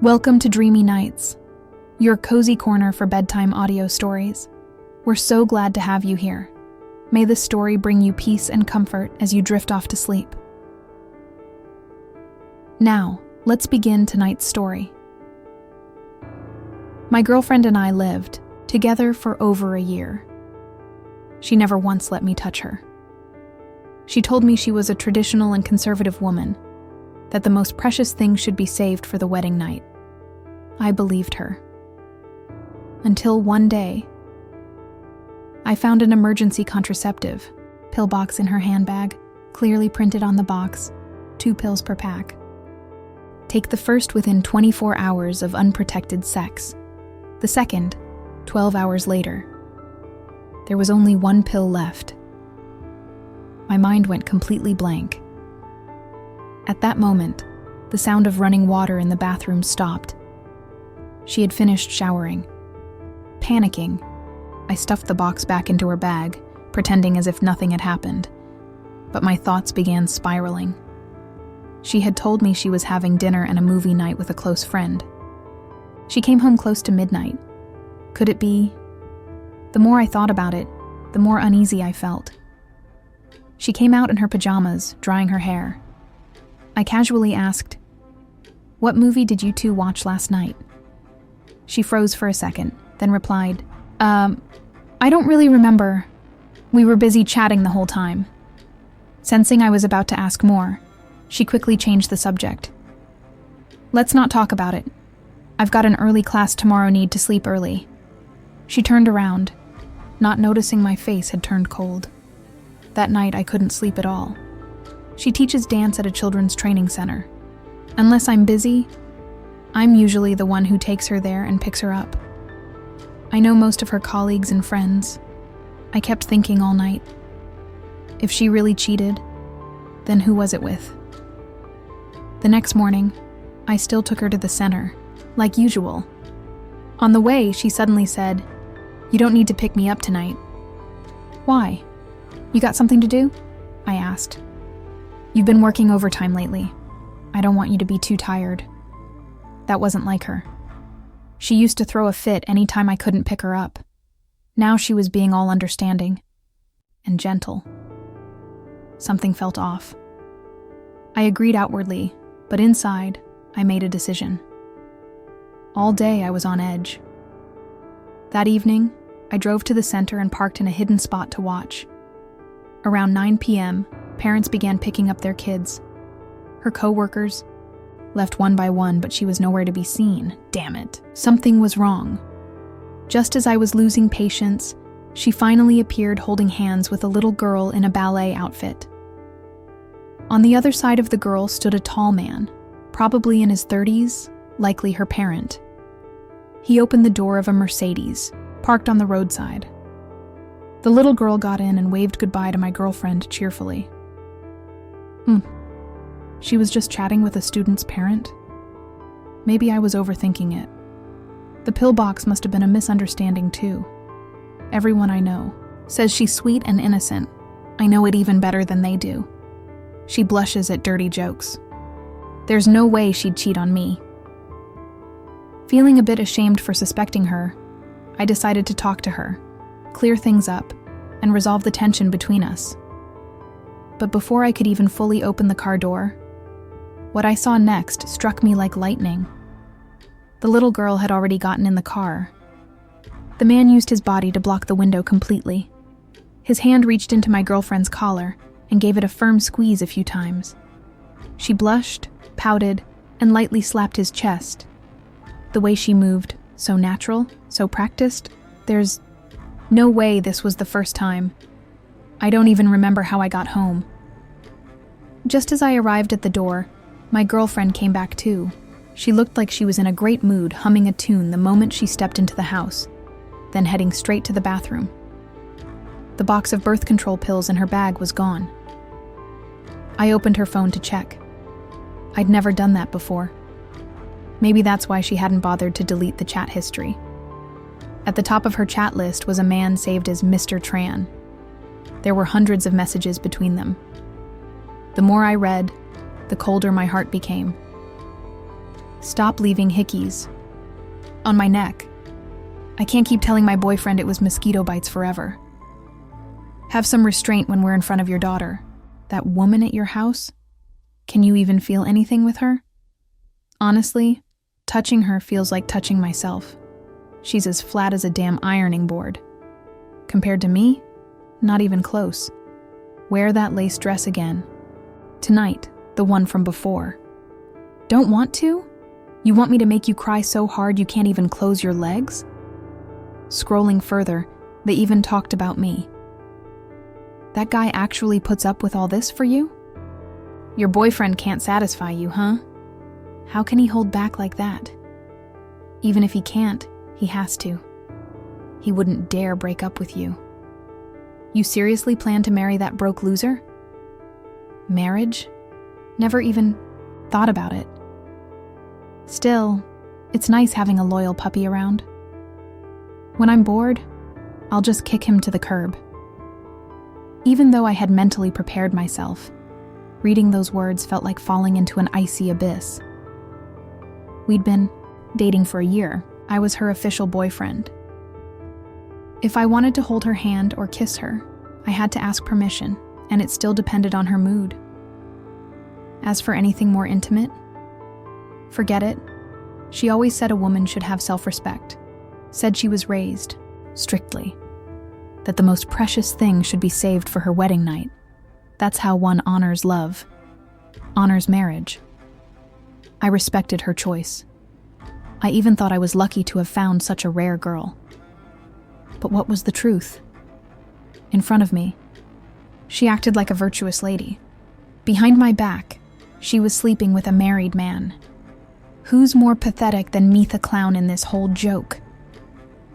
Welcome to Dreamy Nights, your cozy corner for bedtime audio stories. We're so glad to have you here. May this story bring you peace and comfort as you drift off to sleep. Now, let's begin tonight's story. My girlfriend and I lived together for over a year. She never once let me touch her. She told me she was a traditional and conservative woman, that the most precious thing should be saved for the wedding night. I believed her. Until one day, I found an emergency contraceptive pill box in her handbag, clearly printed on the box, 2 pills per pack. Take the first within 24 hours of unprotected sex. The second, 12 hours later. There was only 1 pill left. My mind went completely blank. At that moment, the sound of running water in the bathroom stopped. She had finished showering. Panicking, I stuffed the box back into her bag, pretending as if nothing had happened. But my thoughts began spiraling. She had told me she was having dinner and a movie night with a close friend. She came home close to midnight. Could it be? The more I thought about it, the more uneasy I felt. She came out in her pajamas, drying her hair. I casually asked, "What movie did you two watch last night?" She froze for a second, then replied, I don't really remember. We were busy chatting the whole time." Sensing I was about to ask more, she quickly changed the subject. "Let's not talk about it. I've got an early class tomorrow, need to sleep early." She turned around, not noticing my face had turned cold. That night I couldn't sleep at all. She teaches dance at a children's training center. Unless I'm busy, I'm usually the one who takes her there and picks her up. I know most of her colleagues and friends. I kept thinking all night. If she really cheated, then who was it with? The next morning, I still took her to the center, like usual. On the way, she suddenly said, "You don't need to pick me up tonight." "Why? You got something to do?" I asked. "You've been working overtime lately. I don't want you to be too tired." That wasn't like her. She used to throw a fit any time I couldn't pick her up. Now she was being all understanding and gentle. Something felt off. I agreed outwardly, but inside, I made a decision. All day I was on edge. That evening, I drove to the center and parked in a hidden spot to watch. Around 9 p.m., parents began picking up their kids. Her co-workers left one by one, but she was nowhere to be seen. Damn it. Something was wrong. Just as I was losing patience, she finally appeared holding hands with a little girl in a ballet outfit. On the other side of the girl stood a tall man, probably in his 30s, likely her parent. He opened the door of a Mercedes, parked on the roadside. The little girl got in and waved goodbye to my girlfriend cheerfully. She was just chatting with a student's parent? Maybe I was overthinking it. The pill box must have been a misunderstanding too. Everyone I know says she's sweet and innocent. I know it even better than they do. She blushes at dirty jokes. There's no way she'd cheat on me. Feeling a bit ashamed for suspecting her, I decided to talk to her, clear things up, and resolve the tension between us. But before I could even fully open the car door, what I saw next struck me like lightning. The little girl had already gotten in the car. The man used his body to block the window completely. His hand reached into my girlfriend's collar and gave it a firm squeeze a few times. She blushed, pouted, and lightly slapped his chest. The way she moved, so natural, so practiced, there's no way this was the first time. I don't even remember how I got home. Just as I arrived at the door, my girlfriend came back too. She looked like she was in a great mood, humming a tune the moment she stepped into the house, then heading straight to the bathroom. The box of birth control pills in her bag was gone. I opened her phone to check. I'd never done that before. Maybe that's why she hadn't bothered to delete the chat history. At the top of her chat list was a man saved as Mr. Tran. There were hundreds of messages between them. The more I read, the colder my heart became. Stop leaving hickeys on my neck. I can't keep telling my boyfriend it was mosquito bites forever. Have some restraint when we're in front of your daughter. That woman at your house? Can you even feel anything with her? Honestly, touching her feels like touching myself. She's as flat as a damn ironing board. Compared to me, not even close. Wear that lace dress again. Tonight, the one from before. Don't want to? You want me to make you cry so hard you can't even close your legs? Scrolling further, they even talked about me. That guy actually puts up with all this for you? Your boyfriend can't satisfy you, huh? How can he hold back like that? Even if he can't, he has to. He wouldn't dare break up with you. You seriously plan to marry that broke loser? Marriage? Never even thought about it. Still, it's nice having a loyal puppy around. When I'm bored, I'll just kick him to the curb. Even though I had mentally prepared myself, reading those words felt like falling into an icy abyss. We'd been dating for a year. I was her official boyfriend. If I wanted to hold her hand or kiss her, I had to ask permission, and it still depended on her mood. As for anything more intimate, forget it. She always said a woman should have self-respect. Said she was raised, strictly, that the most precious thing should be saved for her wedding night. That's how one honors love, honors marriage. I respected her choice. I even thought I was lucky to have found such a rare girl. But what was the truth? In front of me, she acted like a virtuous lady. Behind my back, she was sleeping with a married man. Who's more pathetic than me the clown in this whole joke?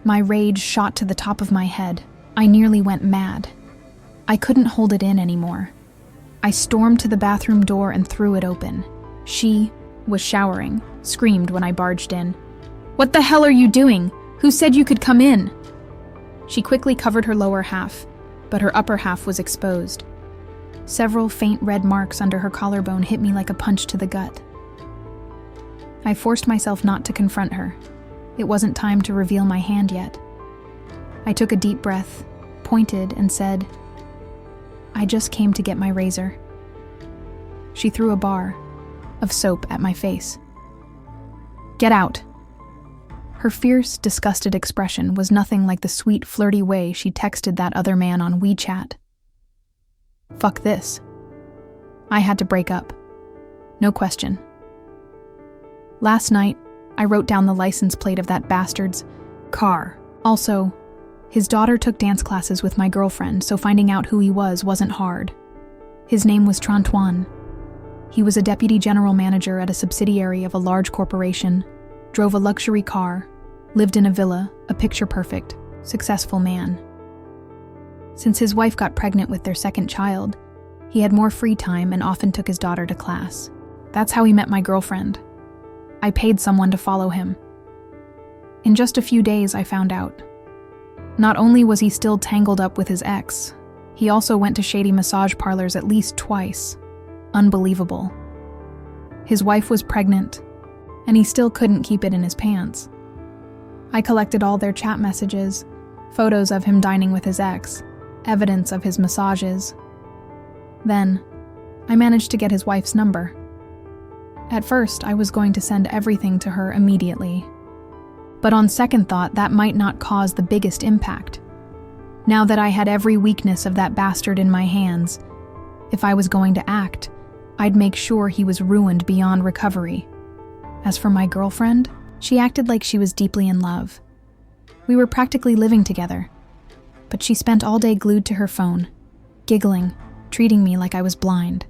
My rage shot to the top of my head. I nearly went mad. I couldn't hold it in anymore. I stormed to the bathroom door and threw it open. She was showering, screamed when I barged in. "What the hell are you doing? Who said you could come in?" She quickly covered her lower half, but her upper half was exposed. Several faint red marks under her collarbone hit me like a punch to the gut. I forced myself not to confront her. It wasn't time to reveal my hand yet. I took a deep breath, pointed, and said, "I just came to get my razor." She threw a bar of soap at my face. "Get out." Her fierce, disgusted expression was nothing like the sweet, flirty way she texted that other man on WeChat. Fuck this. I had to break up. No question. Last night, I wrote down the license plate of that bastard's car. Also, his daughter took dance classes with my girlfriend, so finding out who he was wasn't hard. His name was Trantuan. He was a deputy general manager at a subsidiary of a large corporation, drove a luxury car, lived in a villa, a picture-perfect, successful man. Since his wife got pregnant with their second child, he had more free time and often took his daughter to class. That's how he met my girlfriend. I paid someone to follow him. In just a few days, I found out. Not only was he still tangled up with his ex, he also went to shady massage parlors at least twice. Unbelievable. His wife was pregnant, and he still couldn't keep it in his pants. I collected all their chat messages, photos of him dining with his ex, evidence of his massages. Then, I managed to get his wife's number. At first, I was going to send everything to her immediately. But on second thought, that might not cause the biggest impact. Now that I had every weakness of that bastard in my hands, if I was going to act, I'd make sure he was ruined beyond recovery. As for my girlfriend, she acted like she was deeply in love. We were practically living together, but she spent all day glued to her phone, giggling, treating me like I was blind.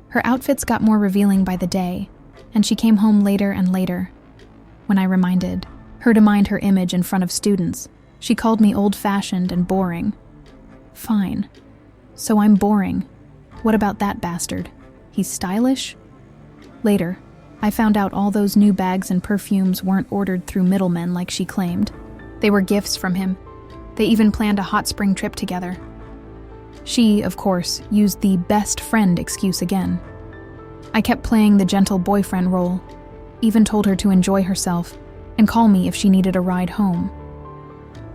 Her outfits got more revealing by the day, and she came home later and later. When I reminded her to mind her image in front of students, she called me old-fashioned and boring. Fine. So I'm boring. What about that bastard? He's stylish? Later, I found out all those new bags and perfumes weren't ordered through middlemen like she claimed. They were gifts from him. They even planned a hot spring trip together. She, of course, used the best friend excuse again. I kept playing the gentle boyfriend role, even told her to enjoy herself and call me if she needed a ride home.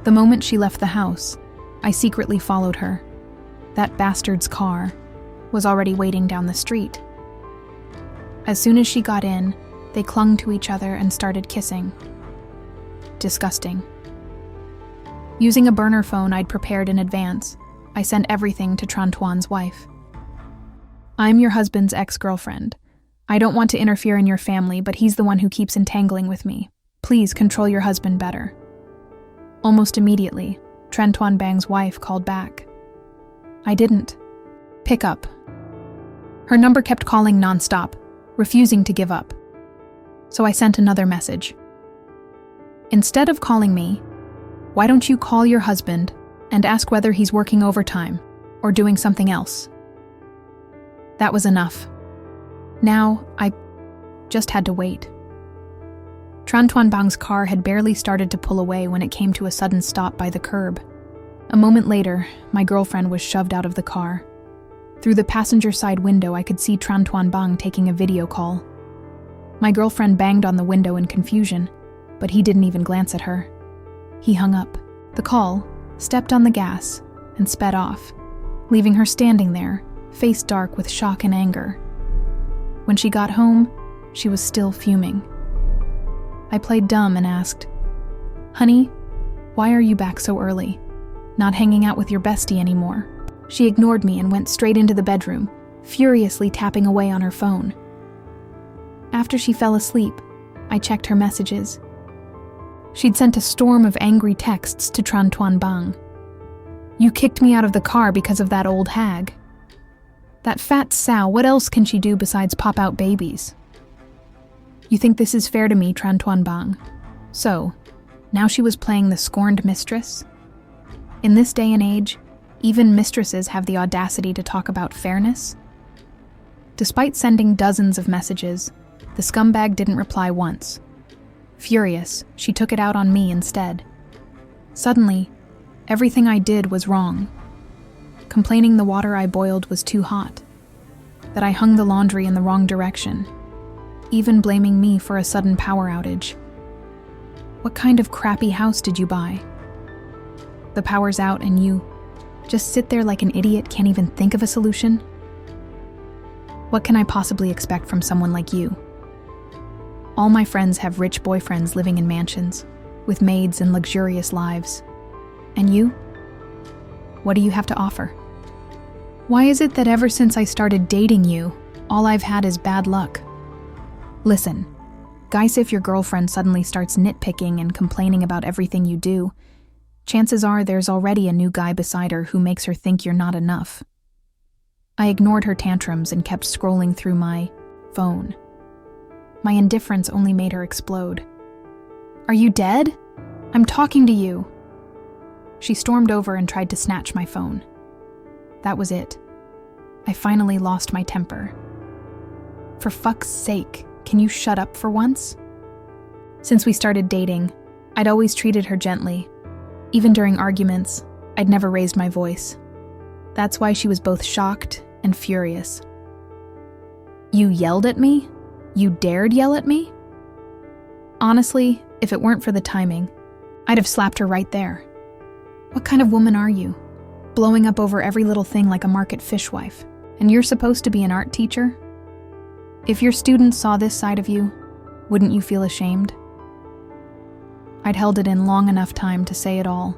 The moment she left the house, I secretly followed her. That bastard's car was already waiting down the street. As soon as she got in, they clung to each other and started kissing. Disgusting. Using a burner phone I'd prepared in advance, I sent everything to Trantuan's wife. "I'm your husband's ex-girlfriend. I don't want to interfere in your family, but he's the one who keeps entangling with me. Please control your husband better." Almost immediately, Trantuan Bang's wife called back. I didn't pick up. Her number kept calling nonstop, refusing to give up. So I sent another message. "Instead of calling me, why don't you call your husband and ask whether he's working overtime or doing something else?" That was enough. Now, I just had to wait. Trantuan Bang's car had barely started to pull away when it came to a sudden stop by the curb. A moment later, my girlfriend was shoved out of the car. Through the passenger side window, I could see Trantuan Bang taking a video call. My girlfriend banged on the window in confusion, but he didn't even glance at her. He hung up the call, stepped on the gas, and sped off, leaving her standing there, face dark with shock and anger. When she got home, she was still fuming. I played dumb and asked, "Honey, why are you back so early? Not hanging out with your bestie anymore?" She ignored me and went straight into the bedroom, furiously tapping away on her phone. After she fell asleep, I checked her messages. She'd sent a storm of angry texts to Trantuan Bang. "You kicked me out of the car because of that old hag. That fat sow, what else can she do besides pop out babies? You think this is fair to me, Trantuan Bang?" So, now she was playing the scorned mistress? In this day and age, even mistresses have the audacity to talk about fairness? Despite sending dozens of messages, the scumbag didn't reply once. Furious, she took it out on me instead. Suddenly, everything I did was wrong. Complaining the water I boiled was too hot, that I hung the laundry in the wrong direction, even blaming me for a sudden power outage. What kind of crappy house did you buy? The power's out and you just sit there like an idiot, can't even think of a solution? What can I possibly expect from someone like you? All my friends have rich boyfriends living in mansions, with maids and luxurious lives. And you? What do you have to offer? Why is it that ever since I started dating you, all I've had is bad luck? Listen, guys, if your girlfriend suddenly starts nitpicking and complaining about everything you do, chances are there's already a new guy beside her who makes her think you're not enough. I ignored her tantrums and kept scrolling through my phone. My indifference only made her explode. "Are you dead? I'm talking to you." She stormed over and tried to snatch my phone. That was it. I finally lost my temper. "For fuck's sake, can you shut up for once?" Since we started dating, I'd always treated her gently. Even during arguments, I'd never raised my voice. That's why she was both shocked and furious. "You yelled at me? You dared yell at me?" Honestly, if it weren't for the timing, I'd have slapped her right there. What kind of woman are you? Blowing up over every little thing like a market fishwife. And you're supposed to be an art teacher? If your students saw this side of you, wouldn't you feel ashamed? I'd held it in long enough time to say it all.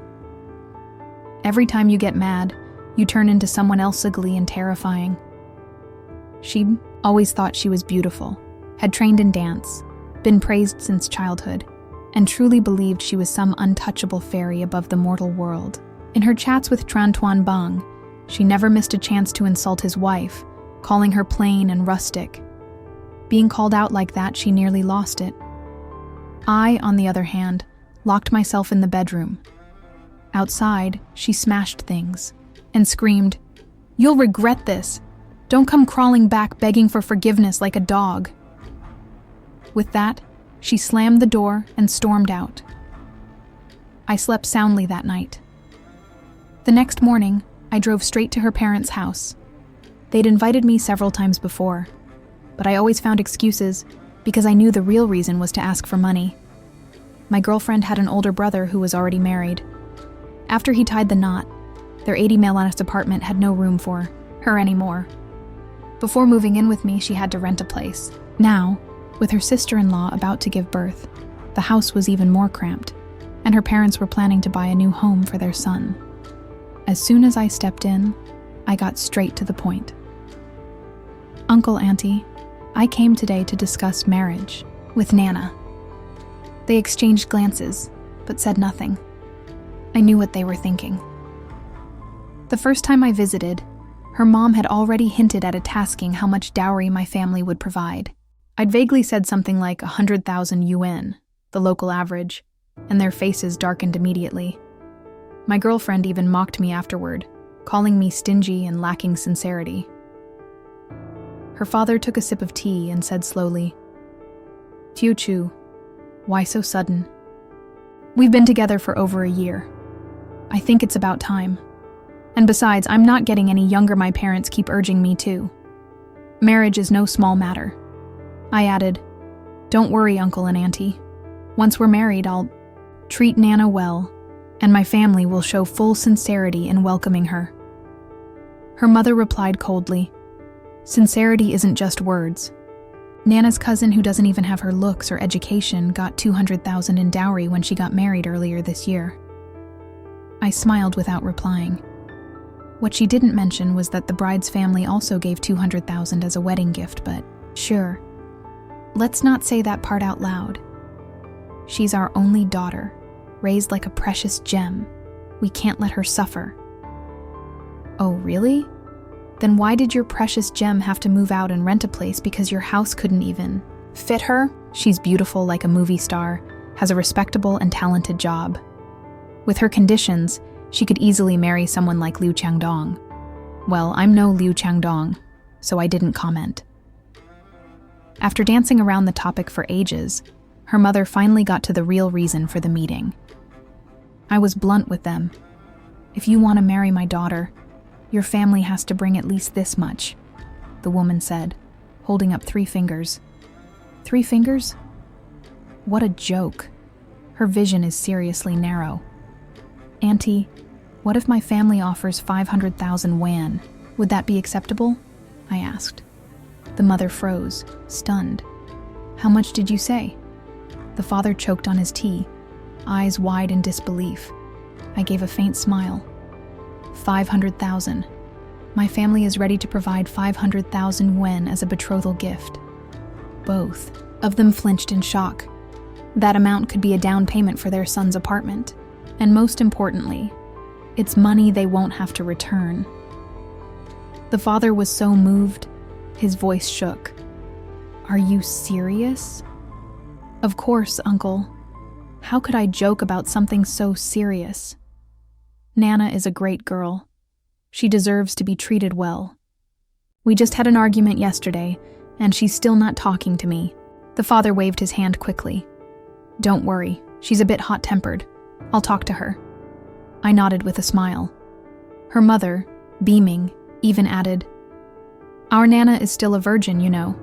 Every time you get mad, you turn into someone else ugly and terrifying. She always thought she was beautiful, had trained in dance, been praised since childhood, and truly believed she was some untouchable fairy above the mortal world. In her chats with Trantuan Bang, she never missed a chance to insult his wife, calling her plain and rustic. Being called out like that, she nearly lost it. I, on the other hand, locked myself in the bedroom. Outside, she smashed things and screamed, "You'll regret this. Don't come crawling back begging for forgiveness like a dog." With that, she slammed the door and stormed out. I slept soundly that night. The next morning, I drove straight to her parents' house. They'd invited me several times before, but I always found excuses, because I knew the real reason was to ask for money. My girlfriend had an older brother who was already married. After he tied the knot, their 80-male apartment had no room for her anymore. Before moving in with me, she had to rent a place. Now, with her sister-in-law about to give birth, the house was even more cramped, and her parents were planning to buy a new home for their son. As soon as I stepped in, I got straight to the point. Uncle, Auntie, I came today to discuss marriage with Nana. They exchanged glances, but said nothing. I knew what they were thinking. The first time I visited, her mom had already hinted at asking how much dowry my family would provide. I'd vaguely said something like 100,000 yuan, the local average, and their faces darkened immediately. My girlfriend even mocked me afterward, calling me stingy and lacking sincerity. Her father took a sip of tea and said slowly, "Chu, why so sudden? We've been together for over a year. I think it's about time. And besides, I'm not getting any younger. My parents keep urging me to. Marriage is no small matter." I added, "Don't worry, Uncle and Auntie. Once we're married, I'll treat Nana well, and my family will show full sincerity in welcoming her." Her mother replied coldly, "Sincerity isn't just words. Nana's cousin, who doesn't even have her looks or education, got 200,000 in dowry when she got married earlier this year." I smiled without replying. What she didn't mention was that the bride's family also gave 200,000 as a wedding gift, but sure. Let's not say that part out loud. She's our only daughter, raised like a precious gem. We can't let her suffer. Oh, really? Then why did your precious gem have to move out and rent a place because your house couldn't even fit her? She's beautiful like a movie star, has a respectable and talented job. With her conditions, she could easily marry someone like Liu Changdong. Well, I'm no Liu Changdong, so I didn't comment. After dancing around the topic for ages, her mother finally got to the real reason for the meeting. I was blunt with them. "If you want to marry my daughter, your family has to bring at least this much," the woman said, holding up 3 fingers. 3 fingers? What a joke. Her vision is seriously narrow. "Auntie, what if my family offers 500,000 yuan? Would that be acceptable?" I asked. The mother froze, stunned. "How much did you say?" The father choked on his tea, eyes wide in disbelief. I gave a faint smile. 500,000. My family is ready to provide 500,000 yuan as a betrothal gift. Both of them flinched in shock. That amount could be a down payment for their son's apartment. And most importantly, it's money they won't have to return. The father was so moved, his voice shook. "Are you serious?" "Of course, Uncle. How could I joke about something so serious? Nana is a great girl. She deserves to be treated well. We just had an argument yesterday, and she's still not talking to me." The father waved his hand quickly. "Don't worry, she's a bit hot-tempered. I'll talk to her." I nodded with a smile. Her mother, beaming, even added, "Our Nana is still a virgin, you know.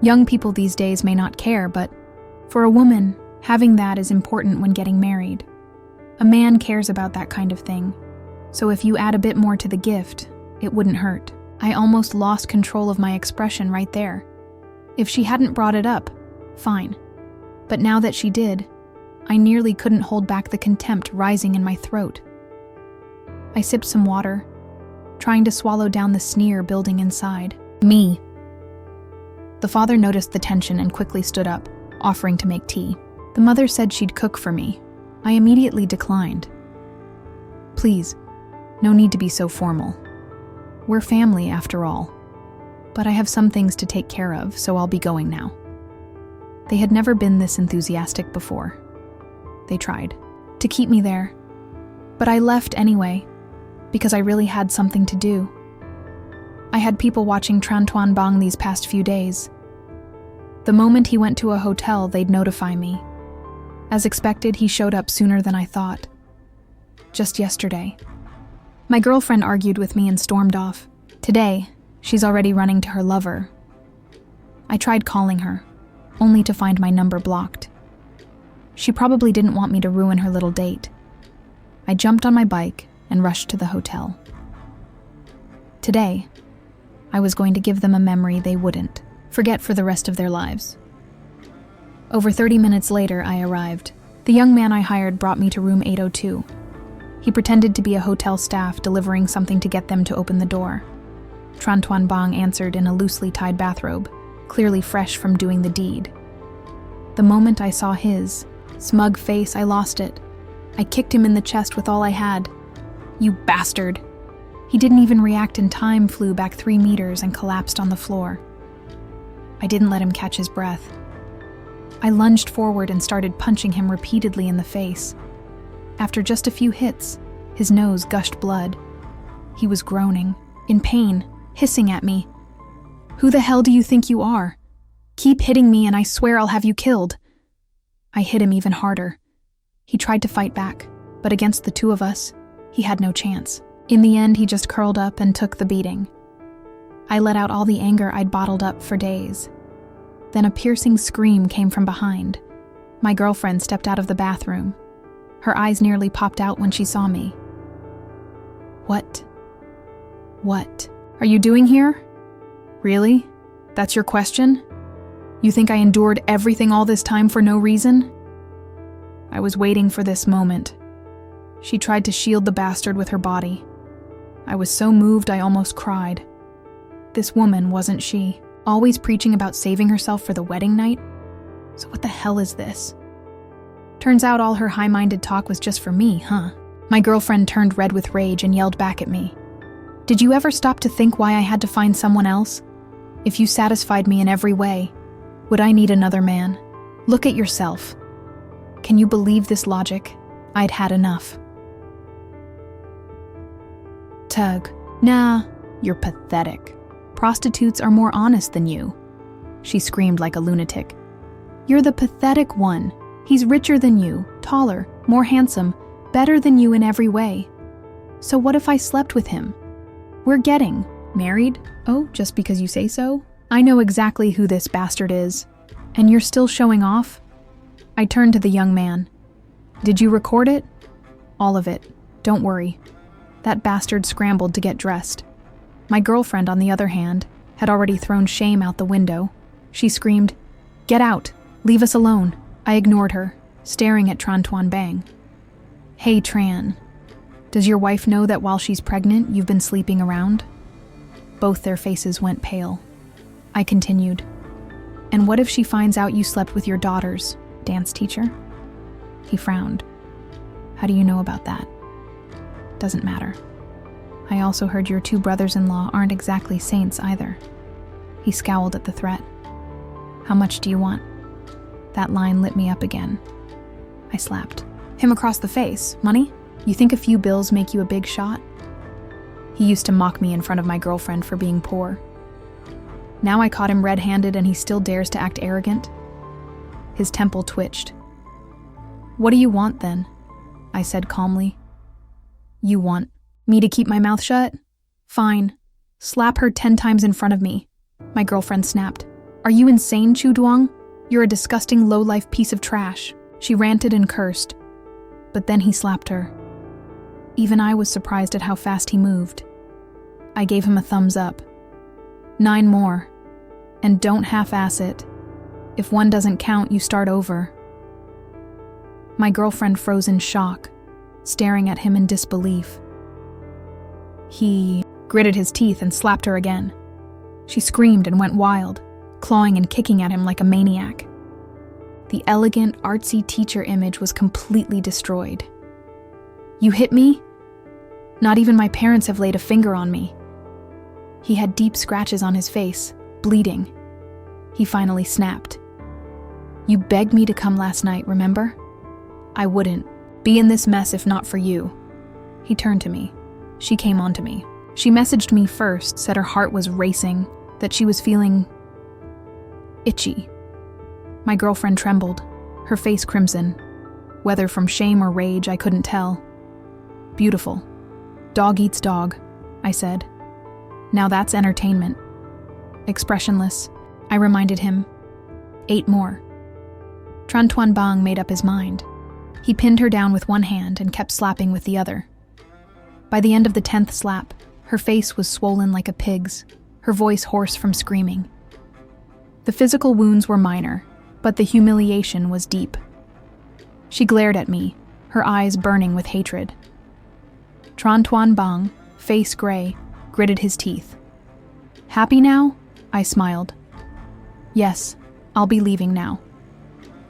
Young people these days may not care, but for a woman, having that is important when getting married. A man cares about that kind of thing, so if you add a bit more to the gift, it wouldn't hurt." I almost lost control of my expression right there. If she hadn't brought it up, fine. But now that she did, I nearly couldn't hold back the contempt rising in my throat. I sipped some water, trying to swallow down the sneer building inside. "Me." The father noticed the tension and quickly stood up, offering to make tea. The mother said she'd cook for me. I immediately declined. "Please, no need to be so formal. We're family after all. But I have some things to take care of, so I'll be going now." They had never been this enthusiastic before. They tried to keep me there, but I left anyway, because I really had something to do. I had people watching Tran Tuan Bang these past few days. The moment he went to a hotel, they'd notify me. As expected, he showed up sooner than I thought. Just yesterday. My girlfriend argued with me and stormed off. Today, she's already running to her lover. I tried calling her, only to find my number blocked. She probably didn't want me to ruin her little date. I jumped on my bike and rushed to the hotel. Today, I was going to give them a memory they wouldn't forget for the rest of their lives. Over 30 minutes later, I arrived. The young man I hired brought me to room 802. He pretended to be a hotel staff delivering something to get them to open the door. Tran Tuan Bang answered in a loosely tied bathrobe, clearly fresh from doing the deed. The moment I saw his smug face, I lost it. I kicked him in the chest with all I had. "You bastard!" He didn't even react in time, flew back 3 meters and collapsed on the floor. I didn't let him catch his breath. I lunged forward and started punching him repeatedly in the face. After just a few hits, his nose gushed blood. He was groaning, in pain, hissing at me. "Who the hell do you think you are? Keep hitting me and I swear I'll have you killed." I hit him even harder. He tried to fight back, but against the two of us, he had no chance. In the end, he just curled up and took the beating. I let out all the anger I'd bottled up for days. Then a piercing scream came from behind. My girlfriend stepped out of the bathroom. Her eyes nearly popped out when she saw me. What are you doing here? Really? That's your question? You think I endured everything all this time for no reason? I was waiting for this moment. She tried to shield the bastard with her body. I was so moved I almost cried. This woman, wasn't she, always preaching about saving herself for the wedding night? So what the hell is this? Turns out all her high-minded talk was just for me, huh? My girlfriend turned red with rage and yelled back at me. "Did you ever stop to think why I had to find someone else? If you satisfied me in every way, would I need another man? Look at yourself. Can you believe this logic? I'd had enough." Tug, "Nah, you're pathetic. Prostitutes are more honest than you." She screamed like a lunatic. "You're the pathetic one. He's richer than you, taller, more handsome, better than you in every way. So what if I slept with him? We're getting married? Oh, just because you say so? I know exactly who this bastard is. And you're still showing off?" I turned to the young man. "Did you record it?" "All of it. Don't worry." That bastard scrambled to get dressed. My girlfriend, on the other hand, had already thrown shame out the window. She screamed, "Get out! Leave us alone!" I ignored her, staring at Tran Tuan Bang. "Hey, Tran, does your wife know that while she's pregnant, you've been sleeping around?" Both their faces went pale. I continued, "And what if she finds out you slept with your daughter's dance teacher?" He frowned. "How do you know about that?" "Doesn't matter. I also heard your 2 brothers-in-law aren't exactly saints either." He scowled at the threat. "How much do you want?" That line lit me up again. I slapped him across the face. "Money? You think a few bills make you a big shot?" He used to mock me in front of my girlfriend for being poor. Now I caught him red-handed and he still dares to act arrogant. His temple twitched. "What do you want then?" I said calmly. "You want me to keep my mouth shut? Fine. Slap her 10 times in front of me." My girlfriend snapped. "Are you insane, Chu Duong? You're a disgusting low-life piece of trash." She ranted and cursed. But then he slapped her. Even I was surprised at how fast he moved. I gave him a thumbs up. 9 more. And don't half-ass it. If one doesn't count, you start over. My girlfriend froze in shock, staring at him in disbelief. He gritted his teeth and slapped her again. She screamed and went wild, clawing and kicking at him like a maniac. The elegant, artsy teacher image was completely destroyed. "You hit me? Not even my parents have laid a finger on me." He had deep scratches on his face, bleeding. He finally snapped. "You begged me to come last night, remember? I wouldn't be in this mess if not for you." He turned to me. She came on to me. She messaged me first, said her heart was racing, that she was feeling itchy. My girlfriend trembled, her face crimson. Whether from shame or rage, I couldn't tell. "Beautiful. Dog eats dog," I said. "Now that's entertainment." Expressionless, I reminded him, 8 more. Tran Tuan Bang made up his mind. He pinned her down with one hand and kept slapping with the other. By the end of the 10th slap, her face was swollen like a pig's, her voice hoarse from screaming. The physical wounds were minor, but the humiliation was deep. She glared at me, her eyes burning with hatred. Tran Tuan Bang, face gray, gritted his teeth. Happy now? I smiled. Yes, I'll be leaving now.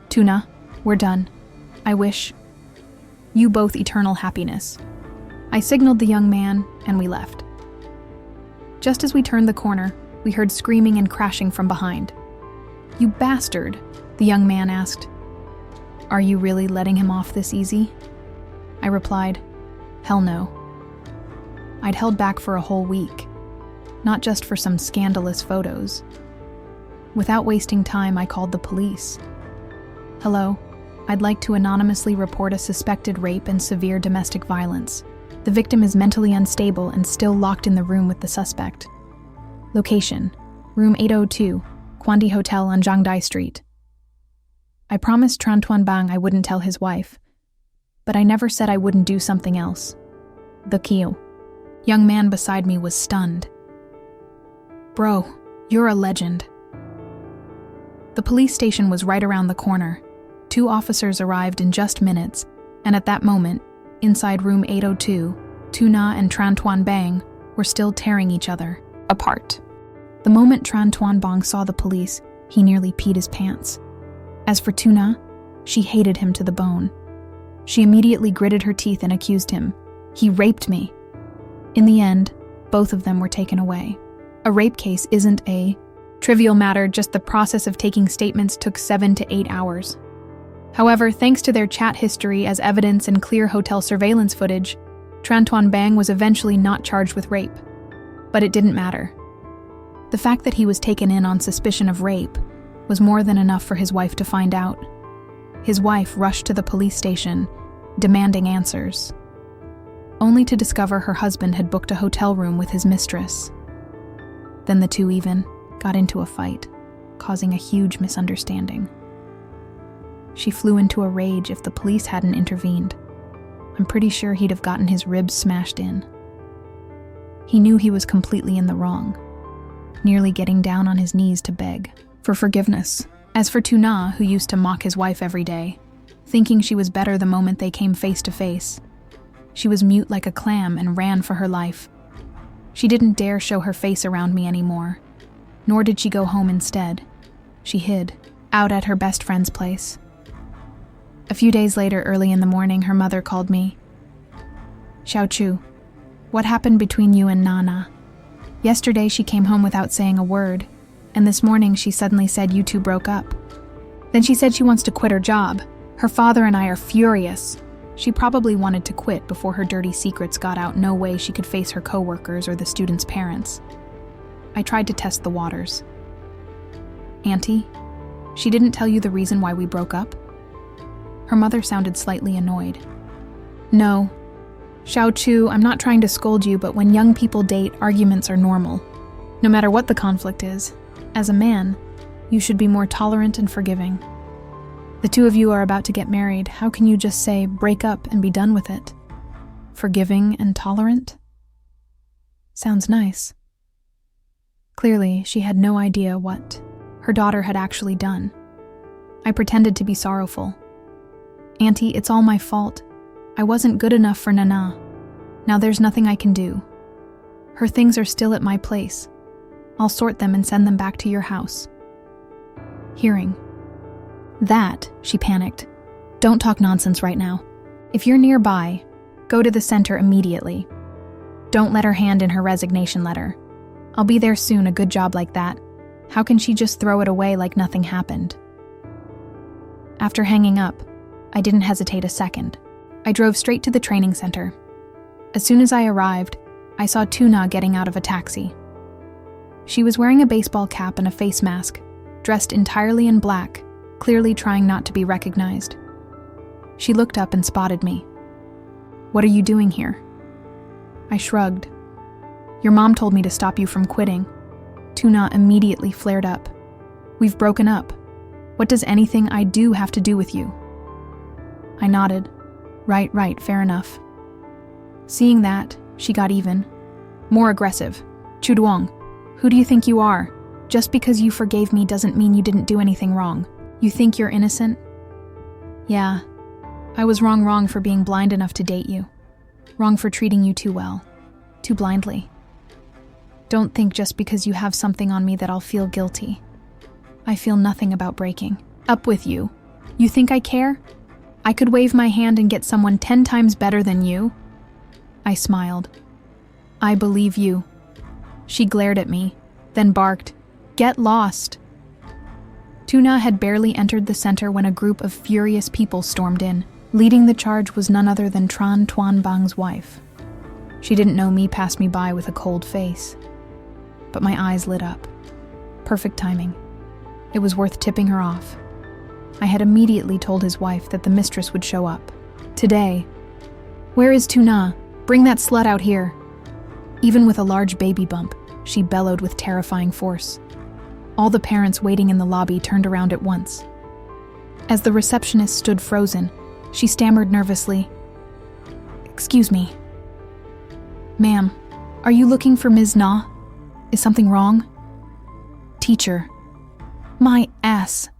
Tuna, we're done. I wish you both eternal happiness. I signaled the young man, and we left. Just as we turned the corner, we heard screaming and crashing from behind. You bastard, the young man asked. Are you really letting him off this easy? I replied, hell no. I'd held back for a whole week, not just for some scandalous photos. Without wasting time, I called the police. Hello, I'd like to anonymously report a suspected rape and severe domestic violence. The victim is mentally unstable and still locked in the room with the suspect. Location: room 802, Kwandi Hotel on Zhangdai Street. I promised Tran Tuan Bang I wouldn't tell his wife, but I never said I wouldn't do something else. The Kyo. Young man beside me was stunned. Bro, you're a legend. The police station was right around the corner. 2 officers arrived in just minutes, and at that moment, inside room 802, Tuna and Tran Tuan Bang were still tearing each other apart. The moment Tran Tuan Bang saw the police, he nearly peed his pants. As for Tuna, she hated him to the bone. She immediately gritted her teeth and accused him. He raped me. In the end, both of them were taken away. A rape case isn't a trivial matter, just the process of taking statements took 7 to 8 hours. However, thanks to their chat history as evidence and clear hotel surveillance footage, Tran Tuan Bang was eventually not charged with rape. But it didn't matter. The fact that he was taken in on suspicion of rape was more than enough for his wife to find out. His wife rushed to the police station, demanding answers, only to discover her husband had booked a hotel room with his mistress. Then the two even got into a fight, causing a huge misunderstanding. She flew into a rage if the police hadn't intervened. I'm pretty sure he'd have gotten his ribs smashed in. He knew he was completely in the wrong, nearly getting down on his knees to beg for forgiveness. As for Tuna, who used to mock his wife every day, thinking she was better the moment they came face to face, she was mute like a clam and ran for her life. She didn't dare show her face around me anymore, nor did she go home instead. She hid, out at her best friend's place. A few days later, early in the morning, her mother called me. Xiao Chu, what happened between you and Nana? Yesterday she came home without saying a word, and this morning she suddenly said you two broke up. Then she said she wants to quit her job. Her father and I are furious. She probably wanted to quit before her dirty secrets got out. No way she could face her coworkers or the students' parents. I tried to test the waters. Auntie, she didn't tell you the reason why we broke up? Her mother sounded slightly annoyed. No. Xiao Chu, I'm not trying to scold you, but when young people date, arguments are normal. No matter what the conflict is, as a man, you should be more tolerant and forgiving. The two of you are about to get married. How can you just say, break up and be done with it? Forgiving and tolerant? Sounds nice. Clearly, she had no idea what her daughter had actually done. I pretended to be sorrowful. Auntie, it's all my fault. I wasn't good enough for Nana. Now there's nothing I can do. Her things are still at my place. I'll sort them and send them back to your house. Hearing that, she panicked. Don't talk nonsense right now. If you're nearby, go to the center immediately. Don't let her hand in her resignation letter. I'll be there soon. A good job like that. How can she just throw it away like nothing happened? After hanging up, I didn't hesitate a second. I drove straight to the training center. As soon as I arrived, I saw Tuna getting out of a taxi. She was wearing a baseball cap and a face mask, dressed entirely in black, clearly trying not to be recognized. She looked up and spotted me. What are you doing here? I shrugged. Your mom told me to stop you from quitting. Tuna immediately flared up. We've broken up. What does anything I do have to do with you? I nodded. Right, fair enough. Seeing that, she got even. More aggressive. Chuduong, who do you think you are? Just because you forgave me doesn't mean you didn't do anything wrong. You think you're innocent? Yeah, I was wrong for being blind enough to date you. Wrong for treating you too well, too blindly. Don't think just because you have something on me that I'll feel guilty. I feel nothing about breaking. Up with you. You think I care? I could wave my hand and get someone 10 times better than you. I smiled. I believe you. She glared at me, then barked, "Get lost." Tuna had barely entered the center when a group of furious people stormed in. Leading the charge was none other than Tran Tuan Bang's wife. She didn't know me passed me by with a cold face. But my eyes lit up. Perfect timing. It was worth tipping her off. I had immediately told his wife that the mistress would show up. Today. Where is Tuna? Bring that slut out here. Even with a large baby bump, she bellowed with terrifying force. All the parents waiting in the lobby turned around at once. As the receptionist stood frozen, she stammered nervously, "Excuse me. Ma'am, are you looking for Ms. Na? Is something wrong?" "Teacher." "My ass,"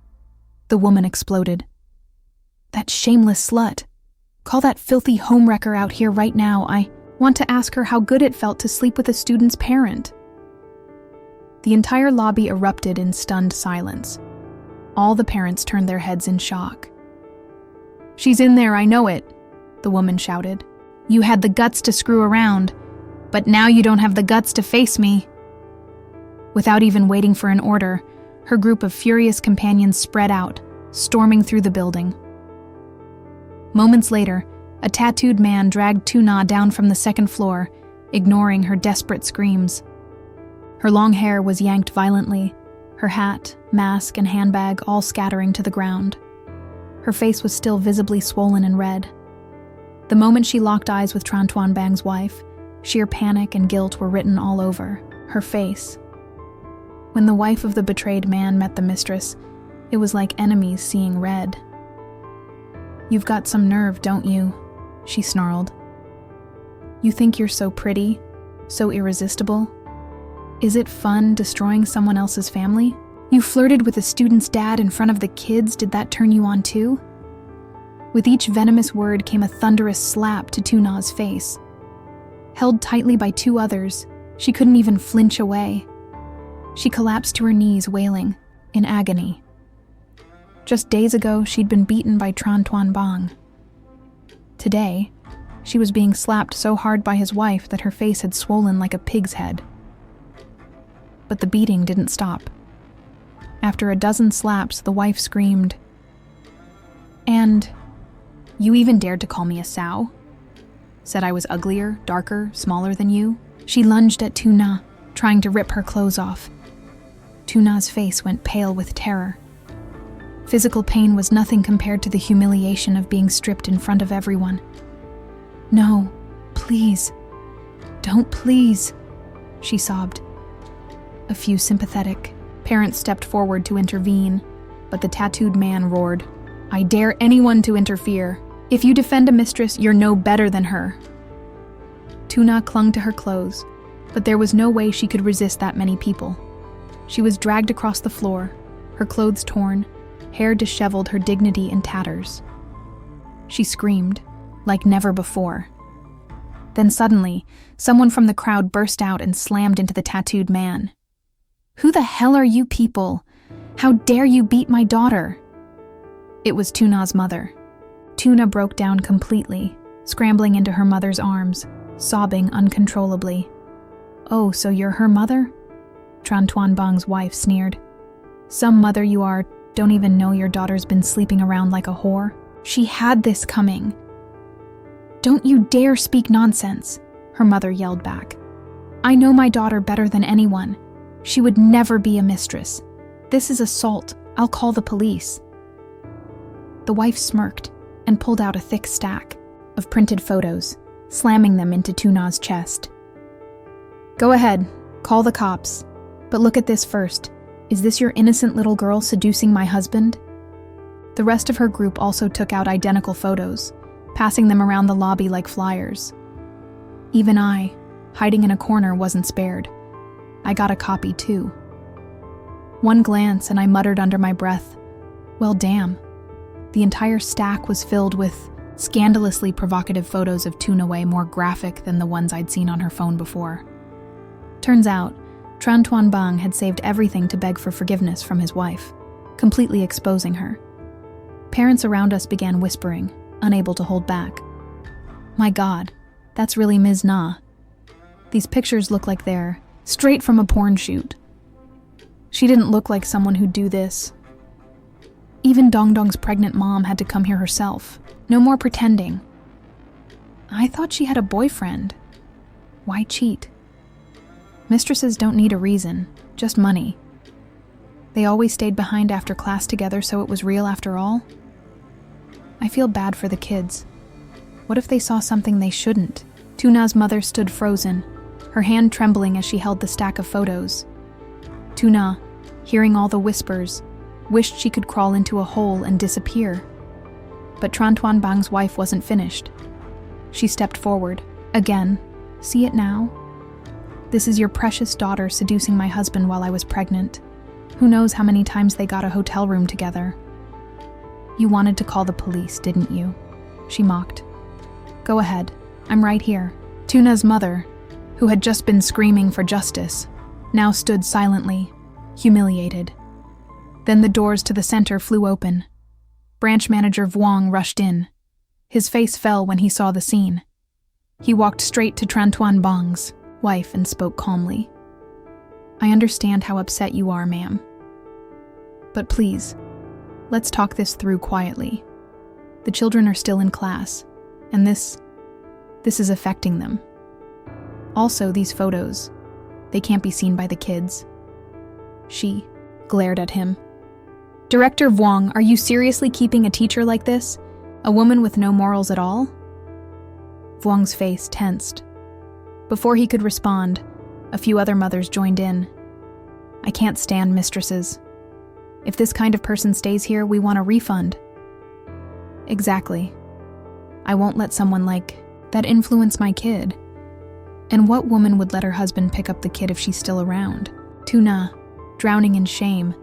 the woman exploded. "That shameless slut. Call that filthy homewrecker out here right now. I want to ask her how good it felt to sleep with a student's parent." The entire lobby erupted in stunned silence. All the parents turned their heads in shock. "She's in there, I know it," the woman shouted. "You had the guts to screw around, but now you don't have the guts to face me." Without even waiting for an order, her group of furious companions spread out, storming through the building. Moments later, a tattooed man dragged Tuna down from the second floor, ignoring her desperate screams. Her long hair was yanked violently, her hat, mask, and handbag all scattering to the ground. Her face was still visibly swollen and red. The moment she locked eyes with Tran Tuan Bang's wife, sheer panic and guilt were written all over her face. When the wife of the betrayed man met the mistress, it was like enemies seeing red. "You've got some nerve, don't you?" she snarled. "You think you're so pretty, so irresistible? Is it fun destroying someone else's family? You flirted with a student's dad in front of the kids, did that turn you on too?" With each venomous word came a thunderous slap to Tuna's face. Held tightly by two others, she couldn't even flinch away. She collapsed to her knees, wailing, in agony. Just days ago, she'd been beaten by Tran Tuan Bang. Today, she was being slapped so hard by his wife that her face had swollen like a pig's head. But the beating didn't stop. After a dozen slaps, the wife screamed, "And you even dared to call me a sow? Said I was uglier, darker, smaller than you?" She lunged at Tuna, trying to rip her clothes off. Tuna's face went pale with terror. Physical pain was nothing compared to the humiliation of being stripped in front of everyone. "No, please. Don't, please," she sobbed. A few sympathetic parents stepped forward to intervene, but the tattooed man roared, "I dare anyone to interfere. If you defend a mistress, you're no better than her." Tuna clung to her clothes, but there was no way she could resist that many people. She was dragged across the floor, her clothes torn, hair disheveled, her dignity in tatters. She screamed, like never before. Then suddenly, someone from the crowd burst out and slammed into the tattooed man. "Who the hell are you people? How dare you beat my daughter?" It was Tuna's mother. Tuna broke down completely, scrambling into her mother's arms, sobbing uncontrollably. "Oh, so you're her mother?" Tran Tuan Bang's wife sneered. "Some mother you are, don't even know your daughter's been sleeping around like a whore. She had this coming." "Don't you dare speak nonsense," her mother yelled back. "I know my daughter better than anyone. She would never be a mistress. This is assault. I'll call the police." The wife smirked and pulled out a thick stack of printed photos, slamming them into Tuna's chest. "Go ahead, call the cops. But look at this first. Is this your innocent little girl seducing my husband? The rest of her group also took out identical photos, passing them around the lobby like flyers. Even I, hiding in a corner, wasn't spared. I got a copy too. One glance and I muttered under my breath, "Well, damn." The entire stack was filled with scandalously provocative photos of Tuna way more graphic than the ones I'd seen on her phone before. Turns out, Tran Tuan Bang had saved everything to beg for forgiveness from his wife, completely exposing her. Parents around us began whispering, unable to hold back. "My God, that's really Ms. Na. These pictures look like they're straight from a porn shoot. She didn't look like someone who'd do this." Even Dong Dong's pregnant mom had to come here herself. No more pretending. I thought she had a boyfriend. Why cheat? Mistresses don't need a reason, just money. They always stayed behind after class together, so it was real after all. I feel bad for the kids. What if they saw something they shouldn't? Tuna's mother stood frozen, her hand trembling as she held the stack of photos. Tuna, hearing all the whispers, wished she could crawl into a hole and disappear. But Tran Tuan Bang's wife wasn't finished. She stepped forward. Again. "See it now? This is your precious daughter seducing my husband while I was pregnant. Who knows how many times they got a hotel room together. You wanted to call the police, didn't you?" she mocked. "Go ahead. I'm right here." Tuna's mother, who had just been screaming for justice, now stood silently, humiliated. Then the doors to the center flew open. Branch manager Vuong rushed in. His face fell when he saw the scene. He walked straight to Tran Tuan Bang's wife and spoke calmly. "I understand how upset you are, ma'am. But please, let's talk this through quietly. The children are still in class, and this is affecting them. Also, these photos, they can't be seen by the kids." She glared at him. "Director Vuong, are you seriously keeping a teacher like this? A woman with no morals at all?" Vuong's face tensed. Before he could respond, a few other mothers joined in. "I can't stand mistresses. If this kind of person stays here, we want a refund." "Exactly. I won't let someone like that influence my kid. And what woman would let her husband pick up the kid if she's still around?" Tuna, drowning in shame,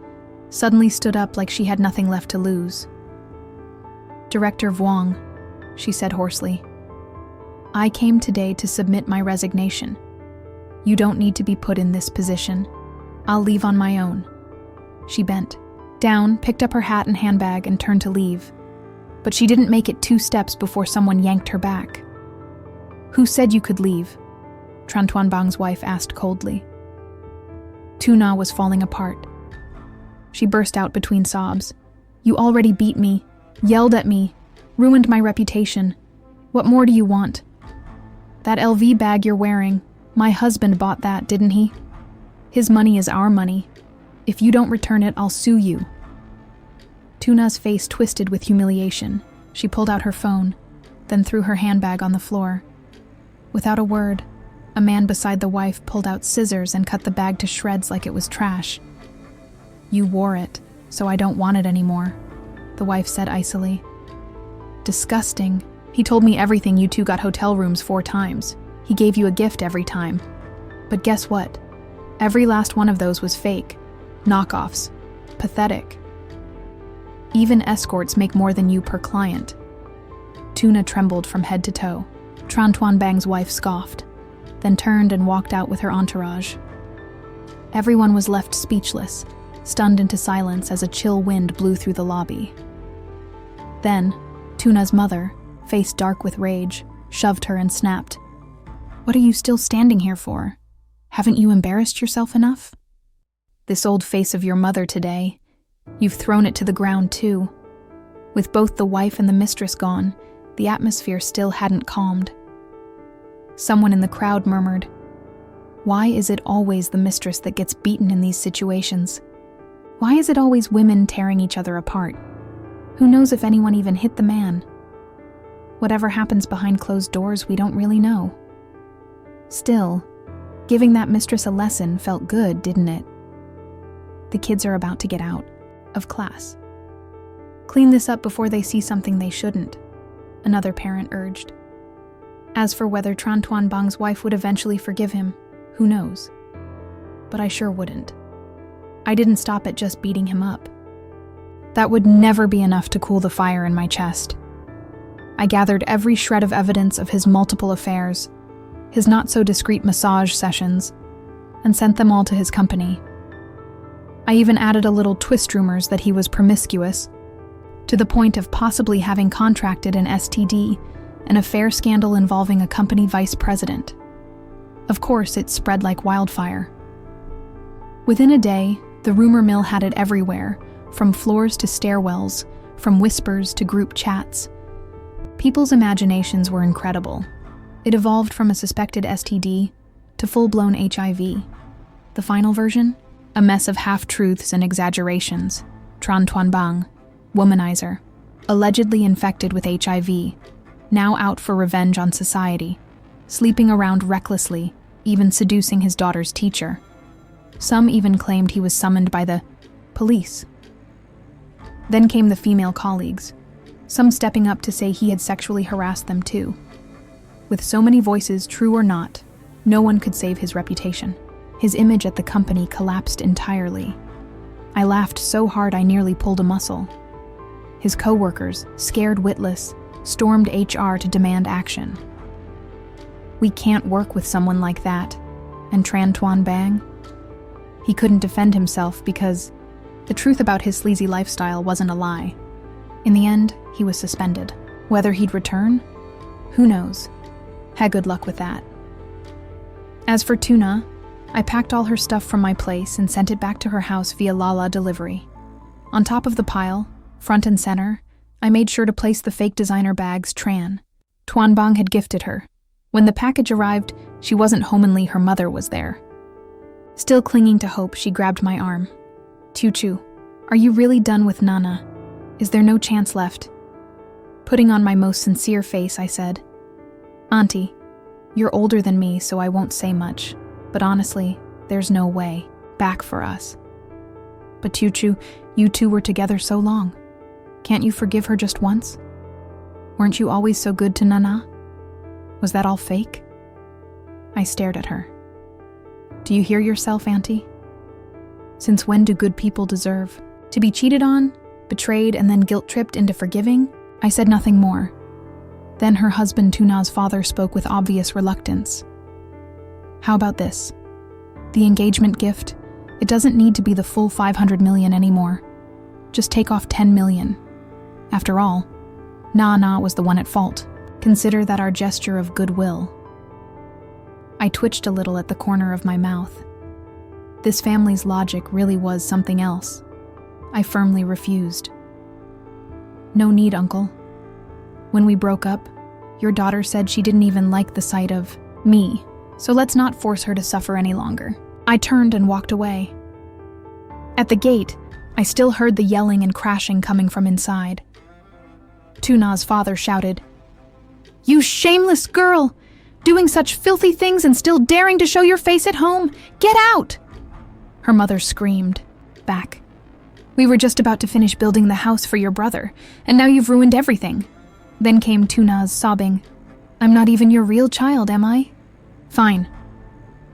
suddenly stood up like she had nothing left to lose. "Director Vuong," she said hoarsely, "I came today to submit my resignation. You don't need to be put in this position. I'll leave on my own." She bent down, picked up her hat and handbag, and turned to leave. But she didn't make it 2 steps before someone yanked her back. "Who said you could leave?" Tran Tuan Bang's wife asked coldly. Tuna was falling apart. She burst out between sobs. "You already beat me, yelled at me, ruined my reputation. What more do you want? That LV bag you're wearing, my husband bought that, didn't he? His money is our money. If you don't return it, I'll sue you." Tuna's face twisted with humiliation. She pulled out her phone, then threw her handbag on the floor. Without a word, a man beside the wife pulled out scissors and cut the bag to shreds like it was trash. "You wore it, so I don't want it anymore," the wife said icily. "Disgusting. He told me everything. You two got hotel rooms 4 times. He gave you a gift every time. But guess what? Every last one of those was fake. Knockoffs. Pathetic. Even escorts make more than you per client." Tuna trembled from head to toe. Tran Tuan Bang's wife scoffed, then turned and walked out with her entourage. Everyone was left speechless, stunned into silence as a chill wind blew through the lobby. Then, Tuna's mother, face dark with rage, shoved her and snapped, "What are you still standing here for? Haven't you embarrassed yourself enough? This old face of your mother today, you've thrown it to the ground too." With both the wife and the mistress gone, the atmosphere still hadn't calmed. Someone in the crowd murmured, "Why is it always the mistress that gets beaten in these situations? Why is it always women tearing each other apart? Who knows if anyone even hit the man? Whatever happens behind closed doors, we don't really know." Still, giving that mistress a lesson felt good, didn't it? The kids are about to get out of class. Clean this up before they see something they shouldn't, another parent urged. As for whether Tran Tuan Bang's wife would eventually forgive him, who knows? But I sure wouldn't. I didn't stop at just beating him up. That would never be enough to cool the fire in my chest. I gathered every shred of evidence of his multiple affairs, his not-so-discreet massage sessions, and sent them all to his company. I even added a little twist rumors that he was promiscuous, to the point of possibly having contracted an STD, an affair scandal involving a company vice president. Of course, it spread like wildfire. Within a day, the rumor mill had it everywhere, from floors to stairwells, from whispers to group chats. People's imaginations were incredible. It evolved from a suspected STD to full-blown HIV. The final version? A mess of half-truths and exaggerations. Tran Tuan Bang, womanizer, allegedly infected with HIV, now out for revenge on society, sleeping around recklessly, even seducing his daughter's teacher. Some even claimed he was summoned by the police. Then came the female colleagues, some stepping up to say he had sexually harassed them too. With so many voices, true or not, no one could save his reputation. His image at the company collapsed entirely. I laughed so hard I nearly pulled a muscle. His co-workers, scared witless, stormed HR to demand action. We can't work with someone like that. And Tran Tuan Bang? He couldn't defend himself because the truth about his sleazy lifestyle wasn't a lie. In the end, he was suspended. Whether he'd return? Who knows? Had good luck with that. As for Tuna, I packed all her stuff from my place and sent it back to her house via Lala delivery. On top of the pile, front and center, I made sure to place the fake designer bags Tran Tuan Bang had gifted her. When the package arrived, she wasn't homely, her mother was there. Still clinging to hope, she grabbed my arm. Chu, are you really done with Nana? Is there no chance left? Putting on my most sincere face, I said, Auntie, you're older than me, so I won't say much, but honestly, there's no way back for us. But Chu, you two were together so long. Can't you forgive her just once? Weren't you always so good to Nana? Was that all fake? I stared at her. Do you hear yourself, Auntie? Since when do good people deserve to be cheated on, betrayed, and then guilt-tripped into forgiving? I said nothing more. Then her husband Tuna's father spoke with obvious reluctance. How about this? The engagement gift, it doesn't need to be the full 500 million anymore. Just take off 10 million. After all, Nana was the one at fault. Consider that our gesture of goodwill. I twitched a little at the corner of my mouth. This family's logic really was something else. I firmly refused. No need, Uncle. When we broke up, your daughter said she didn't even like the sight of me, so let's not force her to suffer any longer. I turned and walked away. At the gate, I still heard the yelling and crashing coming from inside. Tuna's father shouted, "You shameless girl! Doing such filthy things and still daring to show your face at home! Get out!" Her mother screamed back. "We were just about to finish building the house for your brother, and now you've ruined everything." Then came Tuna's sobbing, "I'm not even your real child, am I?" "Fine.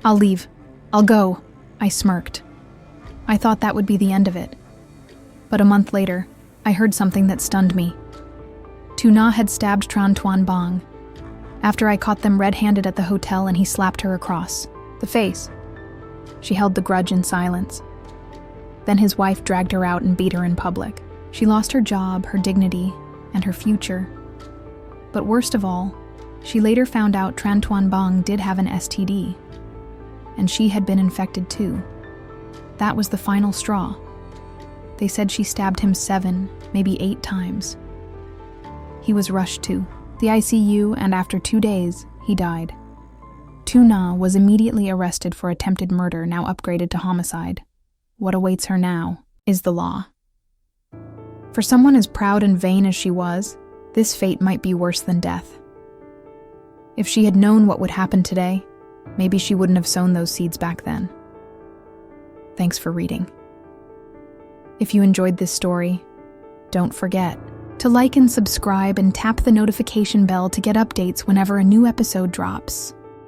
I'll leave. I'll go," I smirked. I thought that would be the end of it. But a month later, I heard something that stunned me. Tuna had stabbed Tran Tuan Bang. After I caught them red-handed at the hotel and he slapped her across the face. She held the grudge in silence. Then his wife dragged her out and beat her in public. She lost her job, her dignity, and her future. But worst of all, she later found out Tran Tuan Bang did have an STD, and she had been infected too. That was the final straw. They said she stabbed him 7, maybe 8 times. He was rushed to the ICU, and after 2 days, he died. Tuna was immediately arrested for attempted murder, now upgraded to homicide. What awaits her now is the law. For someone as proud and vain as she was, this fate might be worse than death. If she had known what would happen today, maybe she wouldn't have sown those seeds back then. Thanks for reading. If you enjoyed this story, Don't forget to like and subscribe and tap the notification bell to get updates whenever a new episode drops.